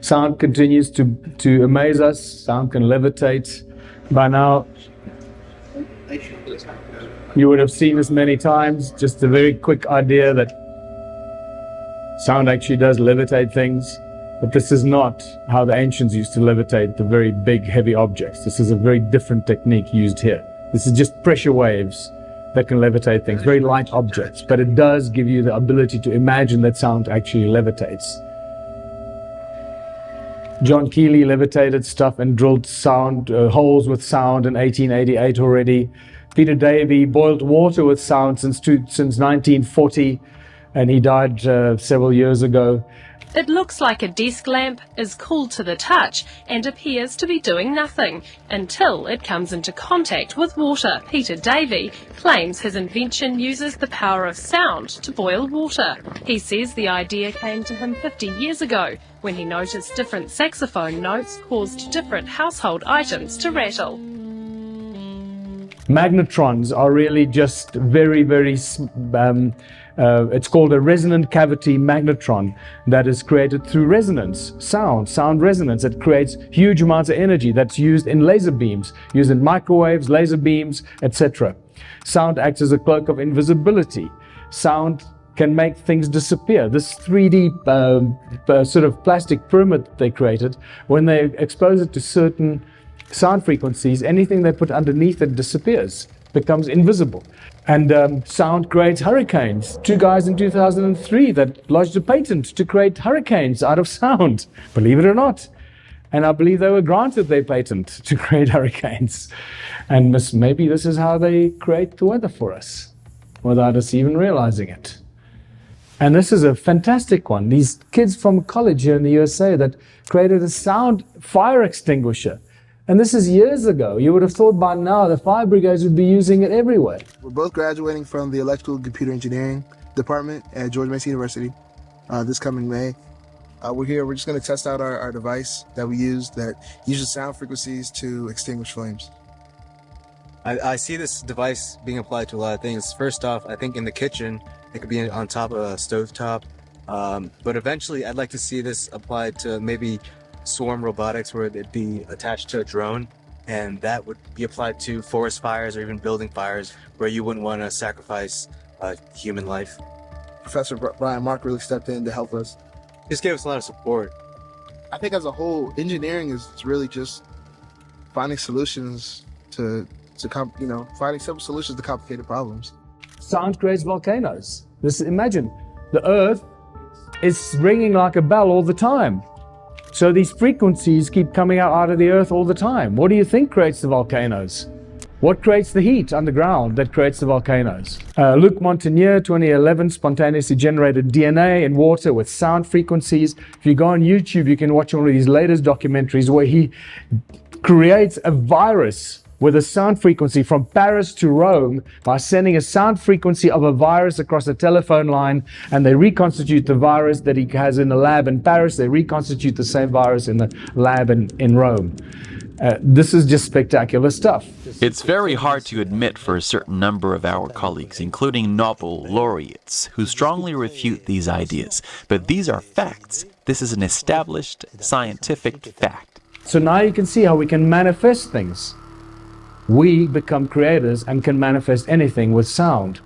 Sound continues to amaze us. Sound can levitate. By now, you would have seen this many times. Just a very quick idea that sound actually does levitate things. But this is not how the ancients used to levitate the very big, heavy objects. This is a very different technique used here. This is just pressure waves that can levitate things, very light objects. But it does give you the ability to imagine that sound actually levitates. John Keely levitated stuff and drilled sound, holes with sound in 1888 already. Peter Davey boiled water with sound since 1940, and he died several years ago. It looks like a desk lamp, is cool to the touch, and appears to be doing nothing until it comes into contact with water. Peter Davey claims his invention uses the power of sound to boil water. He says the idea came to him 50 years ago, when he noticed different saxophone notes caused different household items to rattle. Magnetrons are really just very, very it's called a resonant cavity magnetron that is created through resonance, sound resonance. It creates huge amounts of energy that's used in laser beams, used in microwaves, laser beams, etc. Sound acts as a cloak of invisibility. Sound can make things disappear. This 3D sort of plastic pyramid they created, when they expose it to certain sound frequencies, anything they put underneath it disappears, becomes invisible. And sound creates hurricanes. 2 guys in 2003 that lodged a patent to create hurricanes out of sound, believe it or not. And I believe they were granted their patent to create hurricanes. And maybe this is how they create the weather for us, without us even realizing it. And this is a fantastic one. These kids from college here in the USA that created a sound fire extinguisher. And this is years ago. You would have thought by now the fire brigades would be using it everywhere. We're both graduating from the Electrical and Computer Engineering Department at George Mason University this coming May. We're just going to test out our device that we use that uses sound frequencies to extinguish flames. I see this device being applied to a lot of things. First off, I think in the kitchen, it could be on top of a stovetop. But eventually, I'd like to see this applied to maybe swarm robotics, where it'd be attached to a drone, and that would be applied to forest fires or even building fires where you wouldn't want to sacrifice human life. Professor Brian Mark really stepped in to help us. Just gave us a lot of support. I think as a whole, engineering is really just finding solutions finding simple solutions to complicated problems. Sound creates volcanoes. Imagine, the earth is ringing like a bell all the time. So these frequencies keep coming out of the earth all the time. What do you think creates the volcanoes? What creates the heat underground that creates the volcanoes? Luc Montagnier, 2011, spontaneously generated DNA in water with sound frequencies. If you go on YouTube, you can watch one of these latest documentaries where he creates a virus with a sound frequency from Paris to Rome by sending a sound frequency of a virus across a telephone line, and they reconstitute the virus that he has in the lab in Paris. They reconstitute the same virus in the lab in Rome. This is just spectacular stuff. It's very hard to admit for a certain number of our colleagues, including Nobel laureates, who strongly refute these ideas. But these are facts. This is an established scientific fact. So now you can see how we can manifest things. We become creators and can manifest anything with sound.